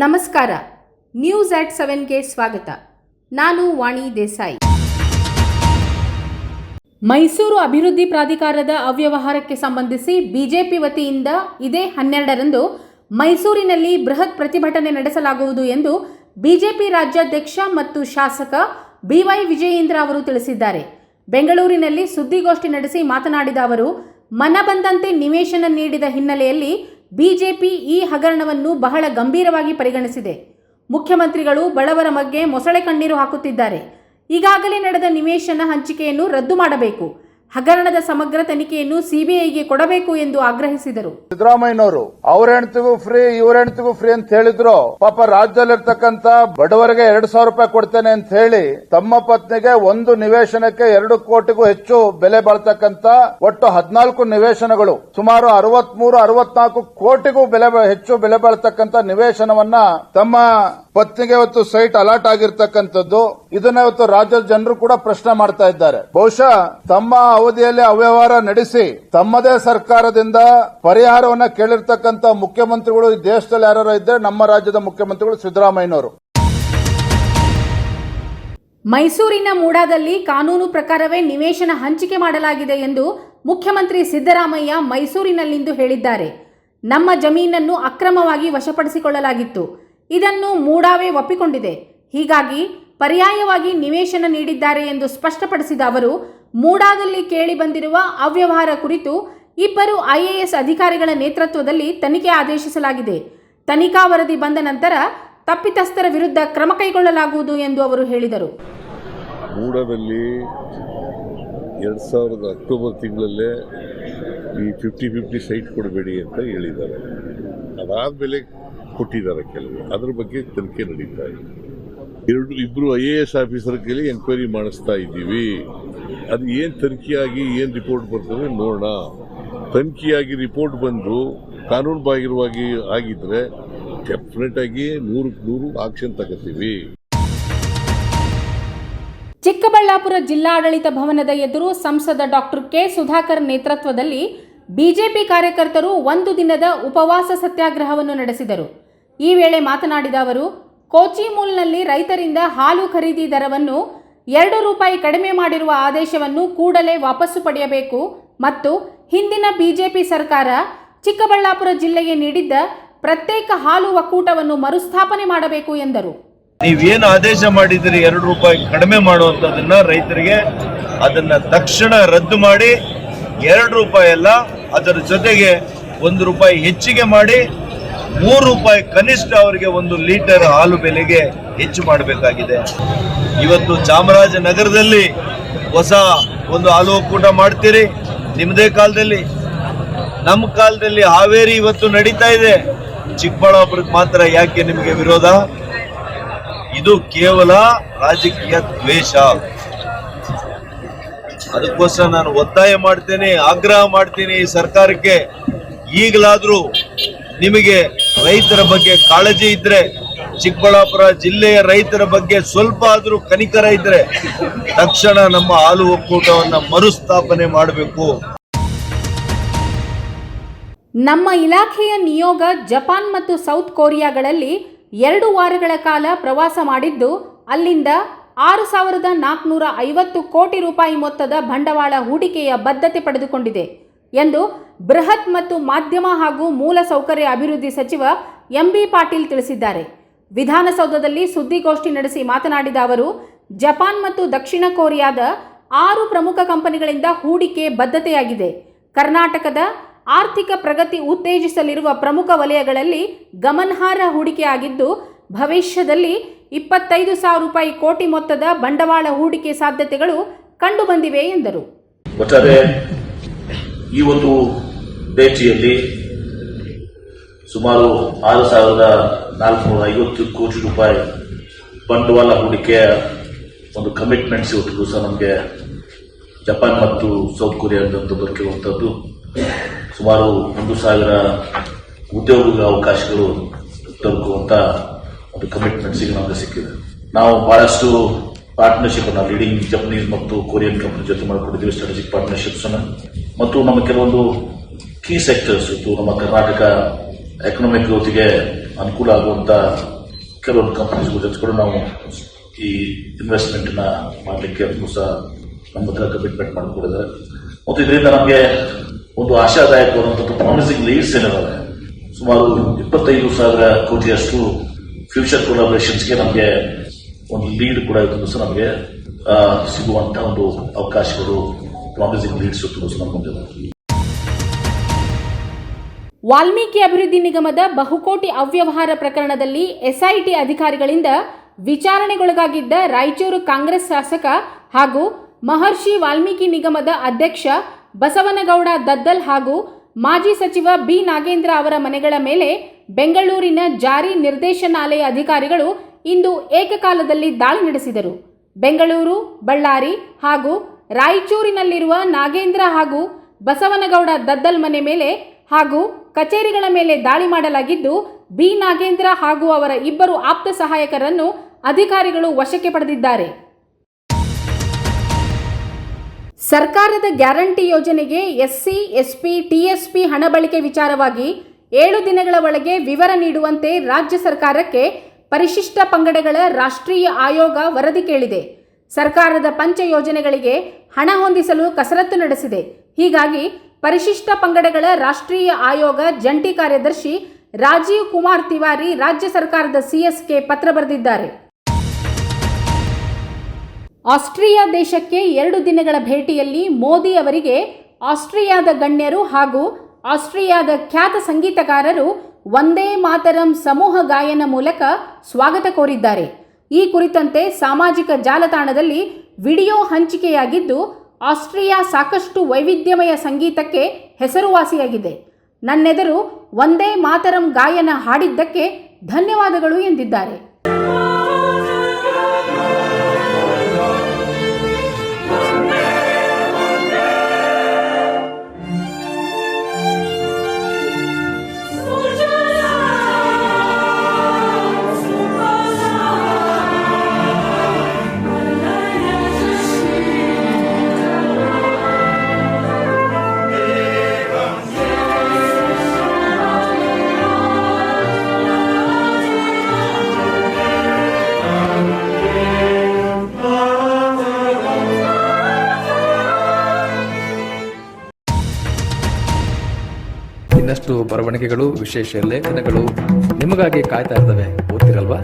ನಮಸ್ಕಾರ. News at 7ಗೆ ಸ್ವಾಗತ. ನಾನು ವಾಣಿ ದೇಸಾಯಿ. ಮೈಸೂರು ಅಭಿವೃದ್ಧಿ ಪ್ರಾಧಿಕಾರದ ಅವ್ಯವಹಾರಕ್ಕೆ ಸಂಬಂಧಿಸಿ ಬಿಜೆಪಿ ವತಿಯಿಂದ ಇದೇ 12ರಂದು ಮೈಸೂರಿನಲ್ಲಿ ಬೃಹತ್ ಪ್ರತಿಭಟನೆ ನಡೆಸಲಾಗುವುದು ಎಂದು ಬಿಜೆಪಿ ರಾಜ್ಯಾಧ್ಯಕ್ಷ ಮತ್ತು ಶಾಸಕ ಬಿವೈ ವಿಜಯೇಂದ್ರ ಅವರು ತಿಳಿಸಿದ್ದಾರೆ. ಬೆಂಗಳೂರಿನಲ್ಲಿ ಸುದ್ದಿಗೋಷ್ಠಿ ನಡೆಸಿ ಮಾತನಾಡಿದ ಅವರು, ಮನಬಂದಂತೆ ನಿವೇಶನ ನೀಡಿದ ಹಿನ್ನೆಲೆಯಲ್ಲಿ ಬಿಜೆಪಿ ಈ ಹಗರಣವನ್ನು ಬಹಳ ಗಂಭೀರವಾಗಿ ಪರಿಗಣಿಸಿದೆ. ಮುಖ್ಯಮಂತ್ರಿಗಳು ಬಡವರ ಬಗ್ಗೆ ಮೊಸಳೆ ಕಣ್ಣೀರು ಹಾಕುತ್ತಿದ್ದಾರೆ. ಈಗಾಗಲೇ ನಡೆದ ನಿವೇಶನ ಹಂಚಿಕೆಯನ್ನು ರದ್ದು ಮಾಡಬೇಕು, ಹಗರಣದ ಸಮಗ್ರ ತನಿಖೆಯನ್ನು ಸಿಬಿಐಗೆ ಕೊಡಬೇಕು ಎಂದು ಆಗ್ರಹಿಸಿದರು. ಸಿದ್ದರಾಮಯ್ಯನವರು ಅವ್ರ ಹೆಂಡತಿಗೂ ಫ್ರೀ ಇವ್ರ ಹೆಂಡತಿಗೂ ಫ್ರೀ ಅಂತ ಹೇಳಿದ್ರು. ಪಾಪ ರಾಜ್ಯದಲ್ಲಿರ್ತಕ್ಕಂಥ ಬಡವರಿಗೆ 2,000 ರೂಪಾಯಿ ಕೊಡ್ತೇನೆ ಅಂತ ಹೇಳಿ ತಮ್ಮ ಪತ್ನಿಗೆ ಒಂದು ನಿವೇಶನಕ್ಕೆ 2 ಕೋಟಿಗೂ ಹೆಚ್ಚು ಬೆಲೆ ಬಾಳ್ತಕ್ಕಂಥ ಒಟ್ಟು 14 ನಿವೇಶನಗಳು, ಸುಮಾರು 63-64 ಕೋಟಿಗೂ ಹೆಚ್ಚು ಬೆಲೆ ಬಾಳ್ತಕ್ಕಂಥ ನಿವೇಶನವನ್ನ ತಮ್ಮ ಪತ್ನಿಗೆ ಇವತ್ತು ಸೈಟ್ ಅಲಾಟ್ ಆಗಿರ್ತಕ್ಕಂಥದ್ದು. ಇದನ್ನ ಇವತ್ತು ರಾಜ್ಯದ ಜನರು ಕೂಡ ಪ್ರಶ್ನೆ ಮಾಡ್ತಾ ಇದ್ದಾರೆ. ಬಹುಶಃ ತಮ್ಮ ಅವಧಿಯಲ್ಲಿ ಅವ್ಯವಹಾರ ನಡೆಸಿ ತಮ್ಮದೇ ಸರ್ಕಾರದಿಂದ ಪರಿಹಾರವನ್ನ ಕೇಳಿರ್ತಕ್ಕಂಥ ಮುಖ್ಯಮಂತ್ರಿಗಳು ಈ ದೇಶದಲ್ಲಿ ಯಾರು ಇದ್ದರೆ ನಮ್ಮ ರಾಜ್ಯದ ಮುಖ್ಯಮಂತ್ರಿಗಳು ಸಿದ್ದರಾಮಯ್ಯನವರು. ಮೈಸೂರಿನ ಮೂಡಾದಲ್ಲಿ ಕಾನೂನು ಪ್ರಕಾರವೇ ನಿವೇಶನ ಹಂಚಿಕೆ ಮಾಡಲಾಗಿದೆ ಎಂದು ಮುಖ್ಯಮಂತ್ರಿ ಸಿದ್ದರಾಮಯ್ಯ ಮೈಸೂರಿನಲ್ಲಿಂದು ಹೇಳಿದ್ದಾರೆ. ನಮ್ಮ ಜಮೀನನ್ನು ಅಕ್ರಮವಾಗಿ ವಶಪಡಿಸಿಕೊಳ್ಳಲಾಗಿತ್ತು, ಇದನ್ನು ಮೂಡಾವೇ ಒಪ್ಪಿಕೊಂಡಿದೆ, ಹೀಗಾಗಿ ಪರ್ಯಾಯವಾಗಿ ನಿವೇಶನ ನೀಡಿದ್ದಾರೆ ಎಂದು ಸ್ಪಷ್ಟಪಡಿಸಿದ ಅವರು, ಮೂಡಾದಲ್ಲಿ ಕೇಳಿ ಬಂದಿರುವ ಅವ್ಯವಹಾರ ಕುರಿತು 2 IAS ಅಧಿಕಾರಿಗಳ ನೇತೃತ್ವದಲ್ಲಿ ತನಿಖೆ ಆದೇಶಿಸಲಾಗಿದೆ. ತನಿಖಾ ವರದಿ ಬಂದ ನಂತರ ತಪ್ಪಿತಸ್ಥರ ವಿರುದ್ಧ ಕ್ರಮ ಕೈಗೊಳ್ಳಲಾಗುವುದು ಎಂದು ಅವರು ಹೇಳಿದರು. ಮೂಡಾದಲ್ಲಿ 2000 ಅಕ್ಟೋಬರ್ ತಿಂಗಳಲ್ಲೇ ಈ 50-50 ಸೈಟ್ ಕೊಡಬೇಡಿ ಅಂತ ಹೇಳಿದ್ದಾರೆ. ಅದಾದಮೇಲೆ ಕೊಟ್ಟಿದ್ದಾರೆ ಕೆಲವು, ಅದ್ರ ಬಗ್ಗೆ ತನಿಖೆ ನಡೀತಾ ಇದೆ. ಇಬ್ಬರು IAS ಆಫೀಸರ್ ಕೈಲಿ ಎಂಕ್ವೈರಿ ಮಾಡಿಸ್ತಾ ಇದ್ದೀವಿ. ಅದು ಏನು ತನಿಖೆಯಾಗಿ ಏನು ರಿಪೋರ್ಟ್ ಬರ್ತದೆ ನೋಡೋಣ. ತನಿಖೆಯಾಗಿ ರಿಪೋರ್ಟ್ ಬಂದು ಕಾನೂನು ಬಾಹಿರವಾಗಿ ಆಗಿದ್ರೆ ಡೆಫಿನೆಟ್ ಆಗಿ 100% ಆಕ್ಷನ್ ತಗೋತೀವಿ. ಚಿಕ್ಕಬಳ್ಳಾಪುರ ಜಿಲ್ಲಾಡಳಿತ ಭವನದ ಎದುರು ಸಂಸದ ಡಾಕ್ಟರ್ ಕೆ ಸುಧಾಕರ್ ನೇತೃತ್ವದಲ್ಲಿ ಬಿಜೆಪಿ ಕಾರ್ಯಕರ್ತರು 1 ದಿನದ ಉಪವಾಸ ಸತ್ಯಾಗ್ರಹವನ್ನು ನಡೆಸಿದರು. ಈ ವೇಳೆ ಮಾತನಾಡಿದ ಅವರು, ಕೋಚಿಮೂಲ್ನಲ್ಲಿ ರೈತರಿಂದ ಹಾಲು ಖರೀದಿ ದರವನ್ನು 2 ರೂಪಾಯಿ ಕಡಿಮೆ ಮಾಡಿರುವ ಆದೇಶವನ್ನು ಕೂಡಲೇ ವಾಪಸ್ಸು ಪಡೆಯಬೇಕು ಮತ್ತು ಹಿಂದಿನ ಬಿಜೆಪಿ ಸರ್ಕಾರ ಚಿಕ್ಕಬಳ್ಳಾಪುರ ಜಿಲ್ಲೆಗೆ ನೀಡಿದ್ದ ಪ್ರತ್ಯೇಕ ಹಾಲು ಒಕ್ಕೂಟವನ್ನು ಮರುಸ್ಥಾಪನೆ ಮಾಡಬೇಕು ಎಂದರು. ನೀವೇನು ಆದೇಶ ಮಾಡಿದಿರಿ 2 ರೂಪಾಯಿ ಕಡಿಮೆ ಮಾಡುವಂತದನ್ನ ರೈತರಿಗೆ ಅದನ್ನ ತಕ್ಷಣ ರದ್ದು ಮಾಡಿ 2 ರೂಪಾಯಿ ಅಲ್ಲ, ಅದರ ಜೊತೆಗೆ 1 ರೂಪಾಯಿ ಹೆಚ್ಚಿಗೆ ಮಾಡಿ 3 ರೂಪಾಯಿ ಕನಿಷ್ಠ ಅವರಿಗೆ 1 ಲೀಟರ್ ಹಾಲು ಬೆಲೆಗೆ ಹೆಚ್ಚು ಮಾಡಬೇಕಾಗಿದೆ. ಇವತ್ತು ಚಾಮರಾಜನಗರದಲ್ಲಿ ಹೊಸ ಒಂದು ಹಾಲು ಒಕ್ಕೂಟ ಮಾಡ್ತೀರಿ ನಿಮ್ಮದೇ ಕಾಲದಲ್ಲಿ. ನಮ್ಮ ಕಾಲದಲ್ಲಿ ಹಾವೇರಿ ಇವತ್ತು ನಡೀತಾ ಇದೆ, ಚಿಕ್ಕಬಳ್ಳಾಪುರಕ್ಕೆ ಮಾತ್ರ ಯಾಕೆ ನಿಮಗೆ ವಿರೋಧ? ಇದು ಕೇವಲ ರಾಜಕೀಯ ದ್ವೇಷ. ಅದಕ್ಕೋಸ್ಕರ ನಾನು ಒತ್ತಾಯ ಮಾಡ್ತೇನೆ, ಆಗ್ರಹ ಮಾಡ್ತೀನಿ ಸರ್ಕಾರಕ್ಕೆ, ಈಗಲಾದ್ರೂ ನಿಮಗೆ ರೈತರ ಬಗ್ಗೆ ಕಾಳಜಿ ಇದ್ರೆ, ಚಿಕ್ಕಬಳ್ಳಾಪುರ ಜಿಲ್ಲೆಯ ರೈತರ ಬಗ್ಗೆ ಸ್ವಲ್ಪ ಆದ್ರೂ ಕನಿಕರ ಇದ್ರೆ ತಕ್ಷಣ ನಮ್ಮ ಹಾಲು ಒಕ್ಕೂಟವನ್ನು ಮರುಸ್ಥಾಪನೆ ಮಾಡಬೇಕು. ನಮ್ಮ ಇಲಾಖೆಯ ನಿಯೋಗ ಜಪಾನ್ ಮತ್ತು ಸೌತ್ ಕೊರಿಯಾಗಳಲ್ಲಿ 2 ವಾರಗಳ ಕಾಲ ಪ್ರವಾಸ ಮಾಡಿದ್ದು, ಅಲ್ಲಿಂದ 6,450 ಕೋಟಿ ರೂಪಾಯಿ ಮೊತ್ತದ ಬಂಡವಾಳ ಹೂಡಿಕೆಯ ಬದ್ಧತೆ ಪಡೆದುಕೊಂಡಿದೆ ಎಂದು ಬೃಹತ್ ಮತ್ತು ಮಾಧ್ಯಮ ಹಾಗೂ ಮೂಲಸೌಕರ್ಯ ಅಭಿವೃದ್ಧಿ ಸಚಿವ MB ಪಾಟೀಲ್ ತಿಳಿಸಿದ್ದಾರೆ. ವಿಧಾನಸೌಧದಲ್ಲಿ ಸುದ್ದಿಗೋಷ್ಠಿ ನಡೆಸಿ ಮಾತನಾಡಿದ ಅವರು, ಜಪಾನ್ ಮತ್ತು ದಕ್ಷಿಣ ಕೊರಿಯಾದ 6 ಪ್ರಮುಖ ಕಂಪನಿಗಳಿಂದ ಹೂಡಿಕೆ ಬದ್ಧತೆಯಾಗಿದೆ. ಕರ್ನಾಟಕದ ಆರ್ಥಿಕ ಪ್ರಗತಿ ಉತ್ತೇಜಿಸಲಿರುವ ಪ್ರಮುಖ ವಲಯಗಳಲ್ಲಿ ಗಮನಾರ್ಹ ಹೂಡಿಕೆ ಆಗಿದ್ದು, ಭವಿಷ್ಯದಲ್ಲಿ 25,000 ರೂಪಾಯಿ ಕೋಟಿ ಮೊತ್ತದ ಬಂಡವಾಳ ಹೂಡಿಕೆ ಸಾಧ್ಯತೆಗಳು ಕಂಡುಬಂದಿವೆ ಎಂದರು. ಒಟ್ಟಾರೆ ಈ ಒಂದು ಭೇಟಿಯಲ್ಲಿ ಸುಮಾರು 6,450 ಕೋಟಿ ರೂಪಾಯಿ ಬಂಡವಾಳ ಹೂಡಿಕೆಯ ಒಂದು ಕಮಿಟ್ಮೆಂಟ್ಸ್ ಇವತ್ತು ದಿವಸ ನಮಗೆ ಜಪಾನ್ ಮತ್ತು ಸೌತ್ ಕೊರಿಯಾದಿಂದ ದೊರಕಿರುವಂಥದ್ದು. ಸುಮಾರು 1,000 ಉದ್ಯೋಗ ಅವಕಾಶಗಳು ದೊರಕುವಂತ ಒಂದು ಕಮಿಟ್ಮೆಂಟ್ಸ್ ಈಗ ನಮಗೆ ಸಿಕ್ಕಿದೆ. ನಾವು ಬಹಳಷ್ಟು ಪಾರ್ಟ್ನರ್ಶಿಪ್ ಅನ್ನ ಲೀಡಿಂಗ್ ಜಪನೀಸ್ ಮತ್ತು ಕೊರಿಯನ್ ಕಂಪನಿ ಜೊತೆ ಮಾಡಿಕೊಂಡಿದ್ದೀವಿ, ಸ್ಟ್ರಾಟಜಿಕ್ ಪಾರ್ಟ್ನರ್ಶಿಪ್ಸ್ ಅನ್ನ. ಮತ್ತು ನಮ್ಮ ಕೆಲವೊಂದು ಕೀ ಸೆಕ್ಟರ್ಸ್ ಇತ್ತು. ನಮ್ಮ ಕರ್ನಾಟಕ ಎಕನಾಮಿಕ್ ಗ್ರೋತ್ಗೆ ಅನುಕೂಲ ಆಗುವಂತ ಕೆಲವೊಂದು ಕಂಪನೀಸ್ ಜೊತೆ ಕೂಡ ನಾವು ಈ ಇನ್ವೆಸ್ಟ್ಮೆಂಟ್ನ ಮಾಡಲಿಕ್ಕೆ ಸಹ ನಮ್ಮ ಹತ್ರ ಕಮಿಟ್ಮೆಂಟ್ ಮಾಡಿಕೊಂಡಿದ್ದಾರೆ. ಮತ್ತು ಇದರಿಂದ ನಮಗೆ ಒಂದು ಆಶಾದಾಯಕವಾದಂಥ ಪ್ರಾಮಿಸಿಂಗ್ ಲೀಡ್ಸ್ ಏನಿದಾವೆ, ಸುಮಾರು 25,000 ಕೋಟಿಯಷ್ಟು ಫ್ಯೂಚರ್ ಕೊಲಾಬರೇಷನ್ಸ್ಗೆ ನಮಗೆ ಒಂದು ಲೀಡ್ ಕೂಡ ಇವತ್ತು ಸಹ ನಮಗೆ ಸಿಗುವಂತ ಒಂದು ಅವಕಾಶಗಳು, ಪ್ರಾಮಿಸಿಂಗ್ ಲೀಡ್ಸ್ ಇವತ್ತು ಸಹ ನಮ್ಮಲ್ಲಿದೆ. ವಾಲ್ಮೀಕಿ ಅಭಿವೃದ್ಧಿ ನಿಗಮದ ಬಹುಕೋಟಿ ಅವ್ಯವಹಾರ ಪ್ರಕರಣದಲ್ಲಿ ಎಸ್ಐಟಿ ಅಧಿಕಾರಿಗಳಿಂದ ವಿಚಾರಣೆಗೊಳಗಾಗಿದ್ದ ರಾಯಚೂರು ಕಾಂಗ್ರೆಸ್ ಶಾಸಕ ಹಾಗೂ ಮಹರ್ಷಿ ವಾಲ್ಮೀಕಿ ನಿಗಮದ ಅಧ್ಯಕ್ಷ ಬಸವನಗೌಡ ದದ್ದಲ್ ಹಾಗೂ ಮಾಜಿ ಸಚಿವ ಬಿ ನಾಗೇಂದ್ರ ಅವರ ಮನೆಗಳ ಮೇಲೆ ಬೆಂಗಳೂರಿನ ಜಾರಿ ನಿರ್ದೇಶನಾಲಯ ಅಧಿಕಾರಿಗಳು ಇಂದು ಏಕಕಾಲದಲ್ಲಿ ದಾಳಿ ನಡೆಸಿದರು. ಬೆಂಗಳೂರು, ಬಳ್ಳಾರಿ ಹಾಗೂ ರಾಯಚೂರಿನಲ್ಲಿರುವ ನಾಗೇಂದ್ರ ಹಾಗೂ ಬಸವನಗೌಡ ದದ್ದಲ್ ಮನೆ ಮೇಲೆ ಹಾಗೂ ಕಚೇರಿಗಳ ಮೇಲೆ ದಾಳಿ ಮಾಡಲಾಗಿದ್ದು, ಬಿ ನಾಗೇಂದ್ರ ಹಾಗೂ ಅವರ ಇಬ್ಬರು ಆಪ್ತ ಸಹಾಯಕರನ್ನು ಅಧಿಕಾರಿಗಳು ವಶಕ್ಕೆ ಪಡೆದಿದ್ದಾರೆ. ಸರ್ಕಾರದ ಗ್ಯಾರಂಟಿ ಯೋಜನೆಗೆ ಎಸ್ಸಿ, ಎಸ್ಪಿ, ಟಿಎಸ್ಪಿ ಹಣ ಬಳಕೆ ವಿಚಾರವಾಗಿ 7 ದಿನಗಳ ಒಳಗೆ ವಿವರ ನೀಡುವಂತೆ ರಾಜ್ಯ ಸರ್ಕಾರಕ್ಕೆ ಪರಿಶಿಷ್ಟ ಪಂಗಡಗಳ ರಾಷ್ಟ್ರೀಯ ಆಯೋಗ ವರದಿ ಕೇಳಿದೆ. ಸರ್ಕಾರದ ಪಂಚ ಯೋಜನೆಗಳಿಗೆ ಹಣ ಹೊಂದಿಸಲು ಕಸರತ್ತು ನಡೆಸಿದೆ. ಹೀಗಾಗಿ ಪರಿಶಿಷ್ಟ ಪಂಗಡಗಳ ರಾಷ್ಟ್ರೀಯ ಆಯೋಗ ಜಂಟಿ ಕಾರ್ಯದರ್ಶಿ ರಾಜೀವ್ ಕುಮಾರ್ ತಿವಾರಿ ರಾಜ್ಯ ಸರ್ಕಾರದ ಸಿಎಸ್ಗೆ ಪತ್ರ ಬರೆದಿದ್ದಾರೆ. ಆಸ್ಟ್ರಿಯಾ ದೇಶಕ್ಕೆ 2 ದಿನಗಳ ಭೇಟಿಯಲ್ಲಿ ಮೋದಿ ಅವರಿಗೆ ಆಸ್ಟ್ರಿಯಾದ ಗಣ್ಯರು ಹಾಗೂ ಆಸ್ಟ್ರಿಯಾದ ಖ್ಯಾತ ಸಂಗೀತಗಾರರು ವಂದೇ ಮಾತರಂ ಸಮೂಹ ಗಾಯನ ಮೂಲಕ ಸ್ವಾಗತ ಕೋರಿದ್ದಾರೆ. ಈ ಕುರಿತಂತೆ ಸಾಮಾಜಿಕ ಜಾಲತಾಣದಲ್ಲಿ ವಿಡಿಯೋ ಹಂಚಿಕೆಯಾಗಿದ್ದು, ಆಸ್ಟ್ರಿಯಾ ಸಾಕಷ್ಟು ವೈವಿಧ್ಯಮಯ ಸಂಗೀತಕ್ಕೆ ಹೆಸರುವಾಸಿಯಾಗಿದೆ. ನನ್ನೆದುರು ವಂದೇ ಮಾತರಂ ಗಾಯನ ಹಾಡಿದ್ದಕ್ಕೆ ಧನ್ಯವಾದಗಳು ಎಂದಿದ್ದಾರೆ. ಇನ್ನಷ್ಟು ಬರವಣಿಗೆಗಳು, ವಿಶೇಷ ಲೇಖನಗಳು ನಿಮಗಾಗಿ ಕಾಯ್ತಾ ಇರ್ತವೆ. ಓದ್ತಿರಲ್ವಾ?